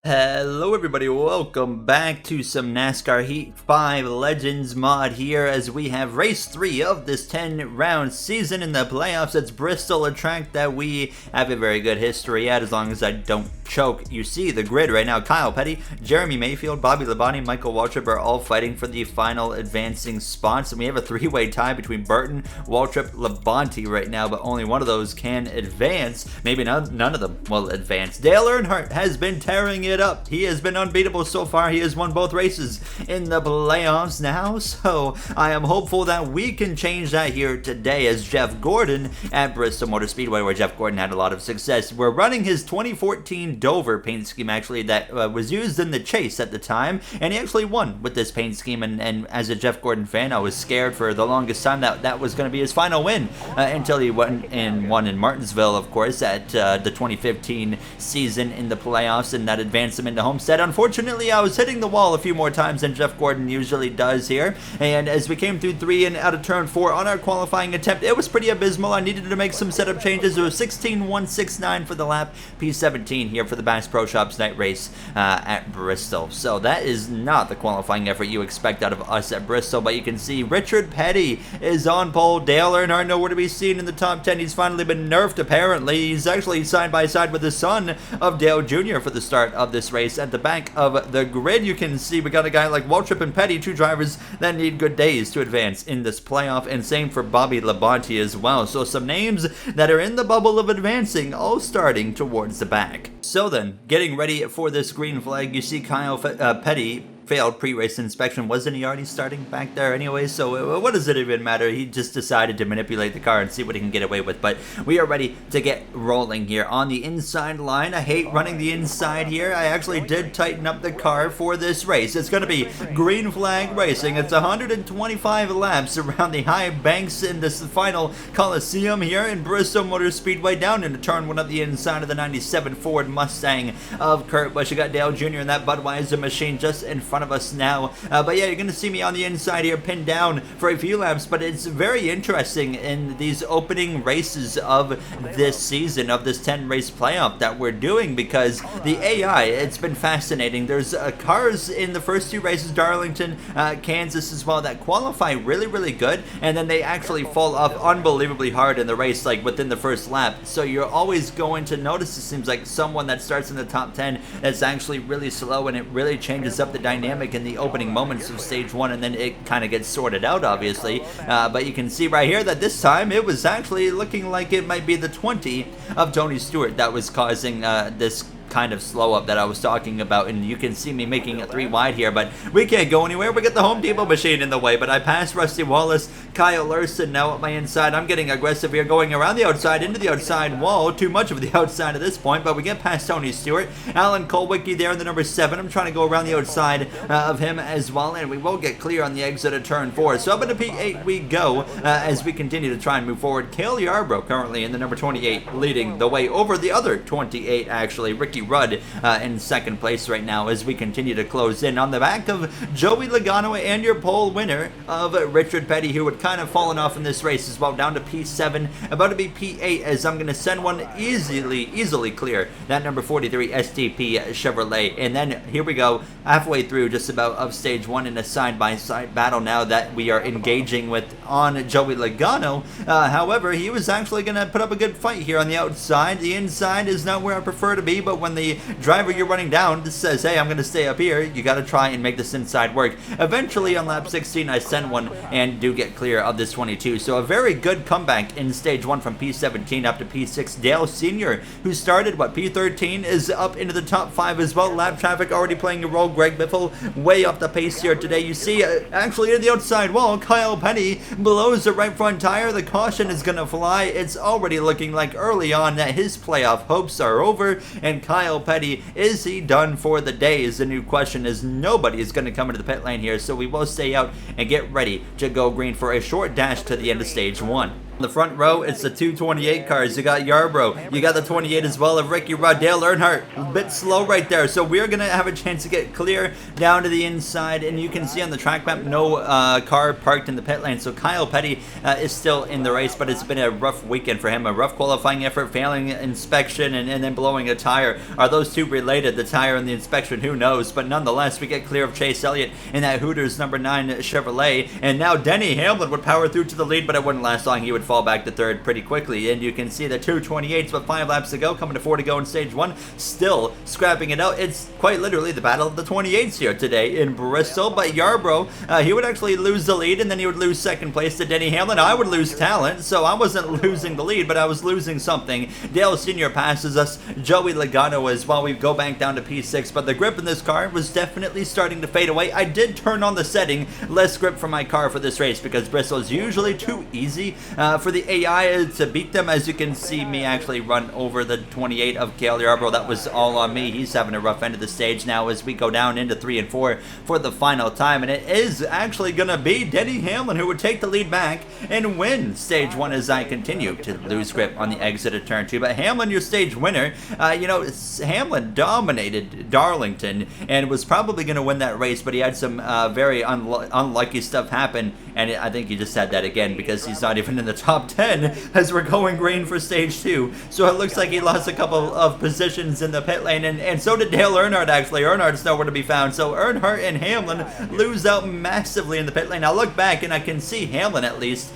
Hello everybody, welcome back to some NASCAR Heat 5 Legends mod here as we have race 3 of this 10-round season in the playoffs. It's Bristol, a track that we have a very good history at as long as I don't choke. You see the grid right now. Kyle Petty, Jeremy Mayfield, Bobby Labonte, Michael Waltrip are all fighting for the final advancing spots, and we have a three-way tie between Burton, Waltrip, Labonte right now, but only one of those can advance. Maybe none of them will advance. Dale Earnhardt has been tearing it up. He has been unbeatable so far. He has won both races in the playoffs now, so I am hopeful that we can change that here today as Jeff Gordon at Bristol Motor Speedway, where Jeff Gordon had a lot of success. We're running his 2014 Dover paint scheme, actually, that was used in the chase at the time, and he actually won with this paint scheme, and as a Jeff Gordon fan, I was scared for the longest time that was going to be his final win until he won in Martinsville, of course, at the 2015 season in the playoffs, and that advanced him into Homestead. Unfortunately, I was hitting the wall a few more times than Jeff Gordon usually does here, and as we came through 3 and out of turn 4 on our qualifying attempt, it was pretty abysmal. I needed to make some setup changes. It was 16.169 for the lap, P17 here for the Bass Pro Shops night race at Bristol. So that is not the qualifying effort you expect out of us at Bristol, but you can see Richard Petty is on pole. Dale Earnhardt nowhere to be seen in the top 10. He's finally been nerfed, apparently. He's actually side by side with the son of Dale Jr. for the start of this race. At the back of the grid, you can see we got a guy like Waltrip and Petty, two drivers that need good days to advance in this playoff, and same for Bobby Labonte as well. So some names that are in the bubble of advancing, all starting towards the back. So then, getting ready for this green flag, you see Kyle Petty failed pre-race inspection. Wasn't he already starting back there anyway? So what does it even matter? He just decided to manipulate the car and see what he can get away with. But we are ready to get rolling here on the inside line. I hate running the inside here. I actually did tighten up the car for this race. It's going to be green flag racing. It's 125 laps around the high banks in this final Coliseum here in Bristol Motor Speedway, down into turn 1 of the inside of the 97 Ford Mustang of Kurt Busch. You got Dale Jr. in that Budweiser machine just in front of us now, but yeah, you're gonna see me on the inside here pinned down for a few laps. But it's very interesting in these opening races of this season, of this 10 race playoff that we're doing, because the AI, it's been fascinating. There's cars in the first 2 races, Darlington, Kansas as well, that qualify really good, and then they actually fall off unbelievably hard in the race, like within the first lap. So you're always going to notice, it seems like, someone that starts in the top 10 that's actually really slow, and it really changes up the dynamic in the opening moments of stage 1, and then it kind of gets sorted out, obviously. But you can see right here that this time it was actually looking like it might be the 20 of Tony Stewart that was causing this kind of slow up that I was talking about, and you can see me making it 3 wide here, but we can't go anywhere. We get the Home Depot machine in the way, but I passed Rusty Wallace, Kyle Larson now at my inside. I'm getting aggressive here, going around the outside, into the outside wall, too much of the outside at this point, but we get past Tony Stewart. Alan Kolwicki there in the number 7. I'm trying to go around the outside of him as well, and we will get clear on the exit of turn 4. So up into P8 we go as we continue to try and move forward. Cale Yarbrough currently in the number 28, leading the way over the other 28, actually. Ricky Rudd in second place right now as we continue to close in on the back of Joey Logano and your pole winner of Richard Petty, who had kind of fallen off in this race as well, down to P7, about to be P8 as I'm going to send one easily clear that number 43 STP Chevrolet. And then here we go, halfway through just about of stage 1 in a side-by-side battle now that we are engaging with on Joey Logano. However, he was actually going to put up a good fight here on the outside. The inside is not where I prefer to be, but when the driver you're running down just says, hey, I'm going to stay up here, you got to try and make this inside work. Eventually on lap 16 I send one and do get clear of this 22. So a very good comeback in stage 1 from P17 up to P6. Dale Sr., who started P13, is up into the top 5 as well. Lap traffic already playing a role. Greg Biffle way off the pace here today. You see actually in the outside wall, Kyle Petty blows the right front tire. The caution is going to fly. It's already looking like early on that his playoff hopes are over, and Kyle Petty, is he done for the day, is the new question, as nobody is going to come into the pit lane here. So we will stay out and get ready to go green for a short dash to the end of stage 1. The front row, it's the 228 cars. You got Yarbrough. You got the 28 as well of Ricky Rudd. Dale Earnhardt, a bit slow right there. So we're going to have a chance to get clear down to the inside. And you can see on the track map, no car parked in the pit lane. So Kyle Petty is still in the race, but it's been a rough weekend for him. A rough qualifying effort, failing inspection, and then blowing a tire. Are those two related, the tire and the inspection? Who knows? But nonetheless, we get clear of Chase Elliott in that Hooters number 9 Chevrolet. And now Denny Hamlin would power through to the lead, but it wouldn't last long. He would fall back to third pretty quickly, and you can see the 228s with 5 laps to go, coming to 4 to go in stage 1, still scrapping it out. It's quite literally the battle of the 28s here today in Bristol. But Yarbrough, he would actually lose the lead, and then he would lose second place to Denny Hamlin. I would lose talent, so I wasn't losing the lead, but I was losing something. Dale Sr. passes us, Joey Logano as well. We go back down to P6, but the grip in this car was definitely starting to fade away. I did turn on the setting, less grip for my car for this race, because Bristol is usually too easy for the AI to beat them. As you can see me actually run over the 28 of Cale Yarbrough. That was all on me. He's having a rough end of the stage now as we go down into 3 and 4 for the final time, and it is actually going to be Denny Hamlin who would take the lead back and win stage 1 as I continue to lose grip on the exit of turn 2. But Hamlin, your stage winner. You know, Hamlin dominated Darlington and was probably going to win that race, but he had some very unlucky stuff happen, and I think he just had that again because he's not even in the top 10 as we're going green for stage 2. So it looks like he lost a couple of positions in the pit lane, and so did Dale Earnhardt actually. Earnhardt's nowhere to be found, so Earnhardt and Hamlin lose out massively in the pit lane. I look back and I can see Hamlin at least,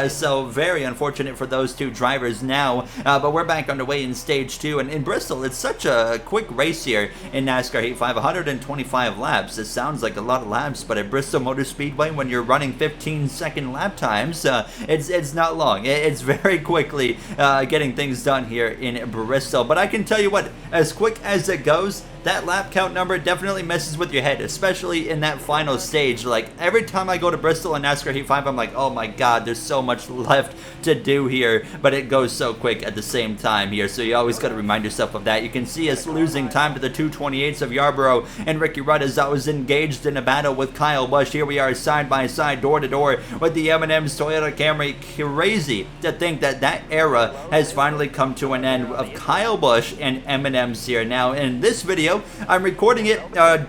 so very unfortunate for those two drivers now, but we're back underway in stage 2, and in Bristol, it's such a quick race here in NASCAR Heat 5, 125 laps. It sounds like a lot of laps, but at Bristol Motor Speedway, when you're running 15-second lap times, it's not long. It's very quickly getting things done here in Bristol. But I can tell you what, as quick as it goes, that lap count number definitely messes with your head, especially in that final stage. Like, every time I go to Bristol and NASCAR Heat 5, I'm like, oh my god, there's so much left to do here, but it goes so quick at the same time here, so you always got to remind yourself of that. You can see us losing time to the 228s of Yarbrough and Ricky Rudd as I was engaged in a battle with Kyle Busch. Here we are side by side, door to door with the M&M's Toyota Camry. Crazy to think that that era has finally come to an end of Kyle Busch and M&M's here. Now, in this video, I'm recording it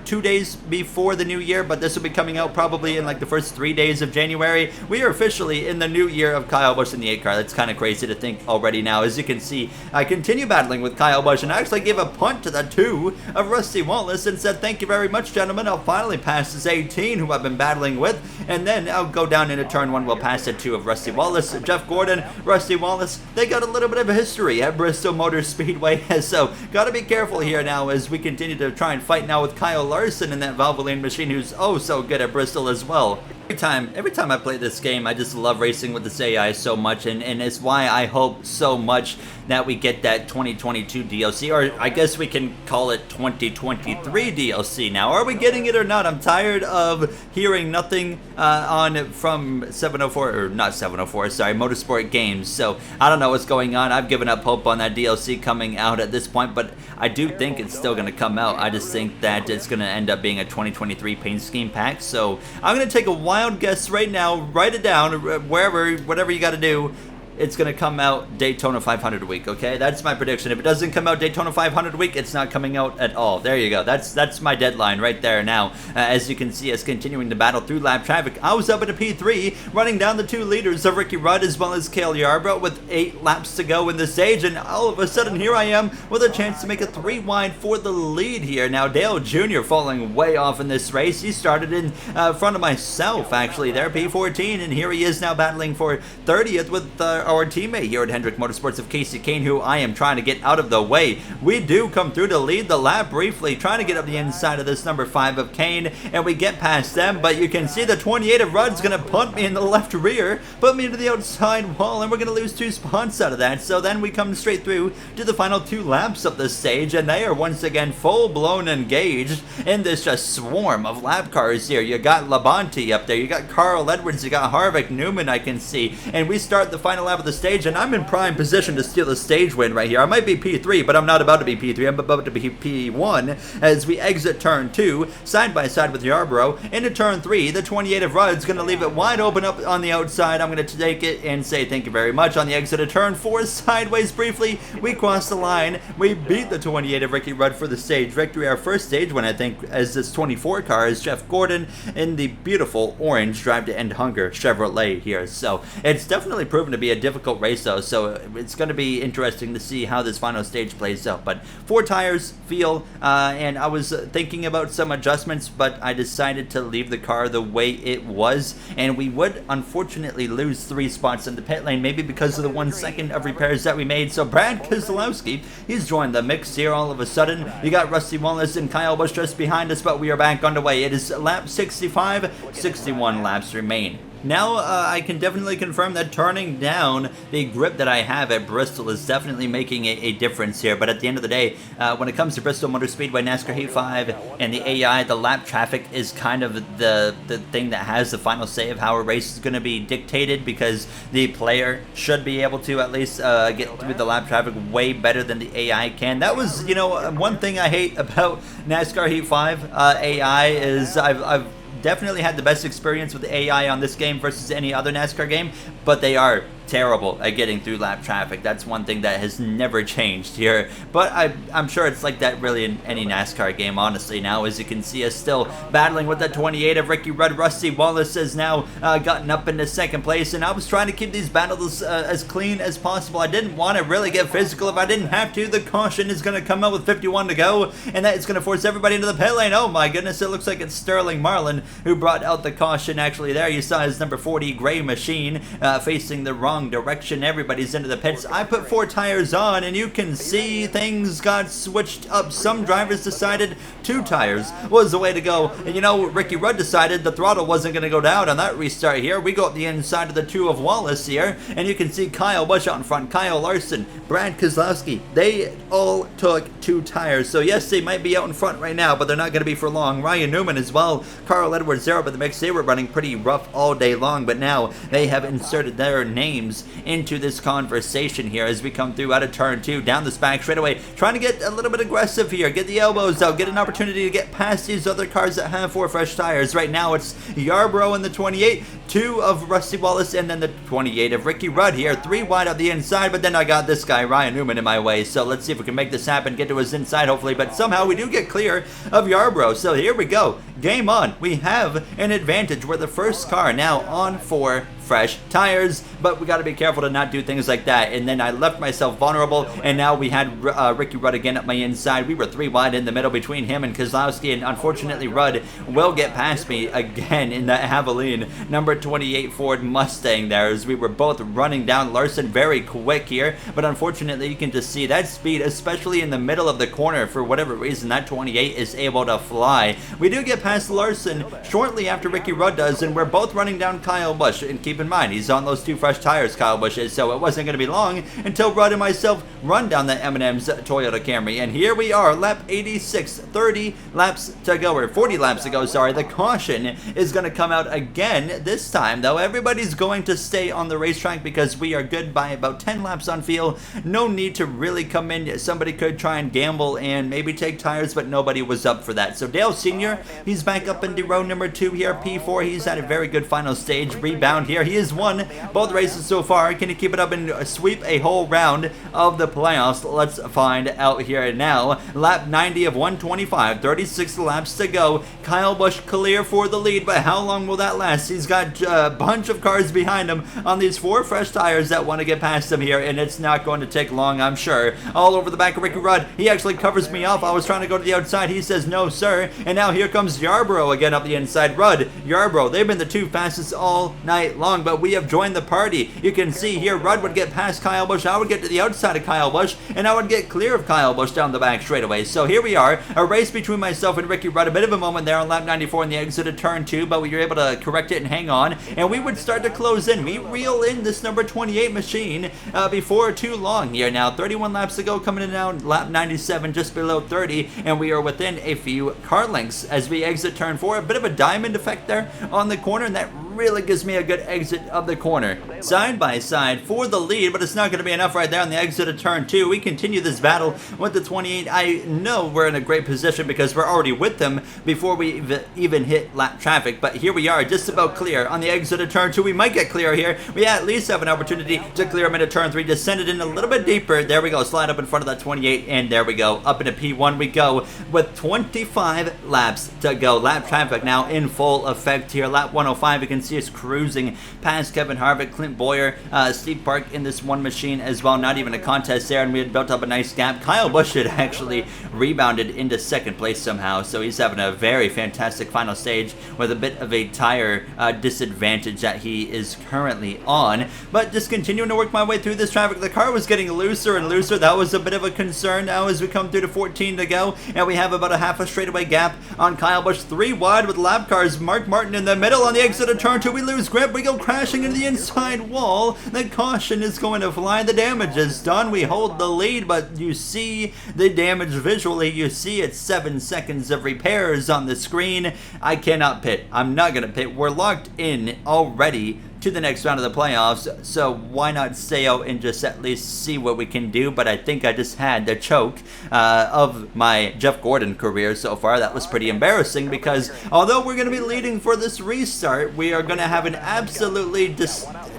2 days before the new year, but this will be coming out probably in like the first 3 days of January. We are officially in the new year of Kyle Busch in the 8 car. That's kind of crazy to think already now. As you can see, I continue battling with Kyle Busch and actually gave a punt to the 2 of Rusty Wallace and said, thank you very much, gentlemen. I'll finally pass this 18 who I've been battling with, and then I'll go down into turn 1. We'll pass it 2 of Rusty Wallace. Jeff Gordon, Rusty Wallace, they got a little bit of a history at Bristol Motor Speedway, so got to be careful here now as we continue to try and fight now with Kyle Larson in that Valvoline machine, who's oh so good at Bristol as well. Every time I play this game, I just love racing with this AI so much, and it's why I hope so much that we get that 2022 DLC, or I guess we can call it 2023 DLC now. Are we getting it or not? I'm tired of hearing nothing from 704, or not 704, sorry, Motorsport Games, so I don't know what's going on. I've given up hope on that DLC coming out at this point, but I do think it's still going to come out. I just think that it's going to end up being a 2023 paint scheme pack, so I'm going to take a wild guess right now, write it down, wherever, whatever you got to do. It's going to come out Daytona 500 week, okay? That's my prediction. If it doesn't come out Daytona 500 week, it's not coming out at all. There you go. That's my deadline right there now. As you can see us continuing to battle through lap traffic. I was up at a P3, running down the 2 leaders of Ricky Rudd as well as Cale Yarbrough with 8 laps to go in the stage, and all of a sudden here I am with a chance to make a 3 wide for the lead here. Now Dale Jr. falling way off in this race. He started in front of myself actually there, P14, and here he is now battling for 30th with our teammate here at Hendrick Motorsports of Casey Kane, who I am trying to get out of the way. We do come through to lead the lap briefly, trying to get up the inside of this number 5 of Kane, and we get past them, but you can see the 28 of Rudd's going to punt me in the left rear, put me into the outside wall, and we're going to lose 2 spots out of that. So then we come straight through to the final 2 laps of the stage, and they are once again full-blown engaged in this just swarm of lap cars here. You got Labonte up there, you got Carl Edwards, you got Harvick, Newman I can see, and we start the final lap lap of the stage, and I'm in prime position to steal the stage win right here. I might be P3, but I'm not about to be P3. I'm about to be P1 as we exit turn 2, side by side with Yarborough. Into turn 3, the 28 of Rudd's going to leave it wide open up on the outside. I'm going to take it and say thank you very much. On the exit of turn 4, sideways briefly, we cross the line. We beat the 28 of Ricky Rudd for the stage victory. Our first stage win, I think, as this 24 car is Jeff Gordon in the beautiful orange Drive to End Hunger Chevrolet here. So it's definitely proven to be a difficult race though, so it's going to be interesting to see how this final stage plays out. But 4 tires, feel, and I was thinking about some adjustments, but I decided to leave the car the way it was, and we would unfortunately lose 3 spots in the pit lane, maybe because of the 1 second of repairs that we made. So Brad Keselowski, he's joined the mix here all of a sudden. You got Rusty Wallace and Kyle Busch just behind us, but we are back underway. It is lap 65, 61 laps remain. Now I can definitely confirm that turning down the grip that I have at Bristol is definitely making a difference here. But at the end of the day, when it comes to Bristol Motor Speedway, NASCAR Heat 5, and the AI, the lap traffic is kind of the thing that has the final say of how a race is going to be dictated, because the player should be able to at least get through the lap traffic way better than the AI can. That was, you know, one thing I hate about NASCAR Heat 5 AI is I've definitely had the best experience with the AI on this game versus any other NASCAR game, but they are terrible at getting through lap traffic. That's one thing that has never changed here, but I'm sure it's like that really in any NASCAR game, honestly. Now, as you can see us still battling with the 28 of Ricky Rudd. Rusty Wallace has now gotten up into second place, and I was trying to keep these battles as clean as possible. I didn't want to really get physical if I didn't have to. The caution is going to come out with 51 to go, and that is going to force everybody into the pit lane. Oh my goodness, it looks like it's Sterling Marlin who brought out the caution. Actually, there you saw his number 40 gray machine facing the wrong direction. Everybody's into the pits. I put 4 tires on, and you can see things got switched up. Some drivers decided 2 tires was the way to go, and you know, Ricky Rudd decided the throttle wasn't going to go down on that restart here. We go up the inside of the 2 of Wallace here, and you can see Kyle Busch out in front, Kyle Larson, Brad Keselowski. They all took 2 tires, so yes, they might be out in front right now, but they're not going to be for long. Ryan Newman as well, Carl Edwards there, but the mix, they were running pretty rough all day long, but now they have inserted their names into this conversation here as we come through out of turn 2, down this back straightaway, trying to get a little bit aggressive here, get the elbows out, get an opportunity to get past these other cars that have 4 fresh tires. Right now it's Yarborough in the 28, 2 of Rusty Wallace, and then the 28 of Ricky Rudd here, 3 wide on the inside, but then I got this guy Ryan Newman in my way, so let's see if we can make this happen, get to his inside hopefully, but somehow we do get clear of Yarborough. So here we go, game on. We have an advantage. We're the first car now on 4 fresh tires, but we got to be careful to not do things like that. And then I left myself vulnerable, and now we had Ricky Rudd again at my inside. We were 3 wide in the middle between him and Keselowski, and unfortunately Rudd will get past me again in that Javelin number 28 Ford Mustang there, as we were both running down Larson very quick here. But unfortunately you can just see that speed, especially in the middle of the corner, for whatever reason that 28 is able to fly. We do get past Larson shortly after Ricky Rudd does, and we're both running down Kyle Busch, and keep in mind he's on those 2 fresh tires, Kyle Busch is, so it wasn't going to be long until Rudd and myself run down the M&M's Toyota Camry. And here we are, lap 86, 30 laps to go, or 40 laps to go, sorry. The caution is going to come out again this time, though. Everybody's going to stay on the racetrack because we are good by about 10 laps on field. No need to really come in. Somebody could try and gamble and maybe take tires, but nobody was up for that. So Dale Sr., he's back up into row number 2 here, P4. He's had a very good final stage rebound here. He has won both races so far. Can he keep it up and sweep a whole round of the playoffs? Let's find out here now. Lap 90 of 125, 36 laps to go. Kyle Busch clear for the lead, but how long will that last? He's got a bunch of cars behind him on these 4 fresh tires that want to get past him here, and it's not going to take long, I'm sure. All over the back of Ricky Rudd. He actually covers me off. I was trying to go to the outside. He says no, sir. And now here comes Yarborough again up the inside. Rudd, Yarborough, they've been the 2 fastest all night long, but we have joined the party. You can see here Rudd would get past Kyle Busch. I would get to the outside of Kyle Busch, and I would get clear of Kyle Busch down the back straightaway. So here we are, a race between myself and Ricky Rudd. A bit of a moment there on lap 94 in the exit of turn 2, but we were able to correct it and hang on, and we would start to close in. We reel in this number 28 machine before too long here. Now 31 laps to go, coming in now lap 97, just below 30, and we are within a few car lengths as we exit turn 4. A bit of a diamond effect there on the corner, and that really gives me a good exit of the corner. Side by side for the lead, but it's not going to be enough right there on the exit of turn 2. We continue this battle with the 28. I know we're in a great position because we're already with them before we even hit lap traffic, but here we are just about clear on the exit of turn 2. We might get clear here. We at least have an opportunity to clear them into turn 3, descend it in a little bit deeper. There we go, slide up in front of that 28, and there we go, up into P1 we go with 25 laps to go. Lap traffic now in full effect here. Lap 105, you can see us cruising past Kevin Harvick, Clint Boyer, Steve Park in this one machine as well. Not even a contest there, and we had built up a nice gap. Kyle Busch had actually rebounded into second place somehow, so he's having a very fantastic final stage with a bit of a tire disadvantage that he is currently on. But just continuing to work my way through this traffic. The car was getting looser and looser. That was a bit of a concern now as we come through to 14 to go, and we have about a half a straightaway gap on Kyle Busch. 3 wide with lap cars. Mark Martin in the middle on the exit of turn 2. We lose grip. We go crashing into the inside wall. The caution is going to fly. The damage is done. We hold the lead, but you see the damage visually. You see it's 7 seconds of repairs on the screen. I cannot pit. I'm not going to pit. We're locked in already to the next round of the playoffs, so why not stay out and just at least see what we can do? But I think I just had the choke of my Jeff Gordon career so far. That was pretty embarrassing because although we're going to be leading for this restart, we are going to have an absolutely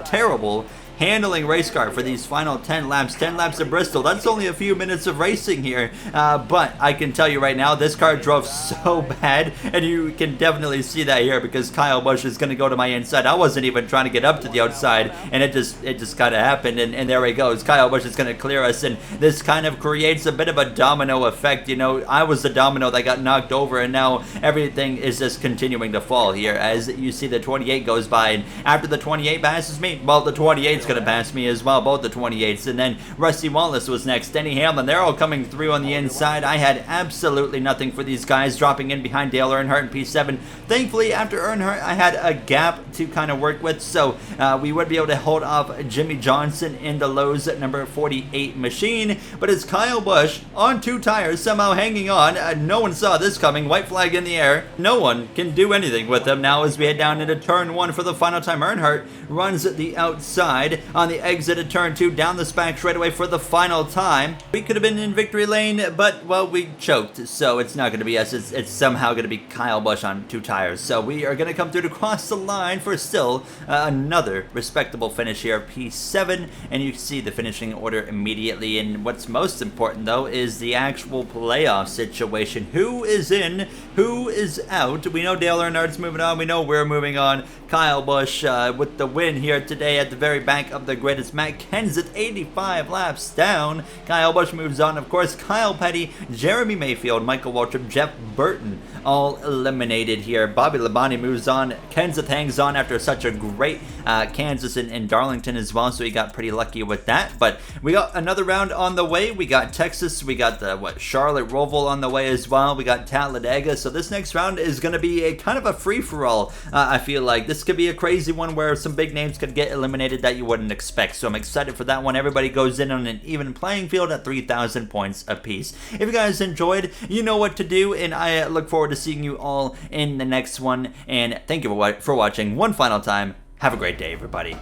terrible handling race car for these final 10 laps. 10 laps of Bristol. That's only a few minutes of racing here, but I can tell you right now, this car drove so bad, and you can definitely see that here because Kyle Busch is going to go to my inside. I wasn't even trying to get up to the outside, and it just kind of happened, and there he goes. Kyle Busch is going to clear us, and this kind of creates a bit of a domino effect. You know, I was the domino that got knocked over, and now everything is just continuing to fall here as you see the 28 goes by, and after the 28 passes me, well, the 28's going to pass me as well, both the 28s. And then Rusty Wallace was next, Denny Hamlin, they're all coming through on the inside. I had absolutely nothing for these guys, dropping in behind Dale Earnhardt in P7. Thankfully, after Earnhardt, I had a gap to kind of work with, so we would be able to hold off Jimmy Johnson in the Lowe's at number 48 machine. But it's Kyle Busch on 2 tires, somehow hanging on. No one saw this coming. White flag in the air. No one can do anything with him now as we head down into turn 1 for the final time. Earnhardt runs the outside on the exit of turn 2, down the back straightaway for the final time. We could have been in victory lane, but, well, we choked, so it's not going to be us. It's somehow going to be Kyle Busch on 2 tires. So we are going to come through to cross the line for still another respectable finish here, P7, and you see the finishing order immediately. And what's most important, though, is the actual playoff situation. Who is in? Who is out? We know Dale Earnhardt's moving on. We know we're moving on. Kyle Busch with the win here today at the very back of the grid. It's Matt Kenseth, 85 laps down. Kyle Busch moves on. Of course, Kyle Petty, Jeremy Mayfield, Michael Waltrip, Jeff Burton, all eliminated here. Bobby Labonte moves on. Kenseth hangs on after such a great Kansas and Darlington as well, so he got pretty lucky with that. But we got another round on the way. We got Texas. We got the Charlotte Roval on the way as well. We got Talladega. So this next round is going to be a kind of a free-for-all. I feel like this could be a crazy one where some big names could get eliminated that you wouldn't expect. So I'm excited for that one. Everybody goes in on an even playing field at 3,000 points apiece. If you guys enjoyed, you know what to do, and I look forward to seeing you all in the next one. And thank you for watching one final time. Have a great day, everybody.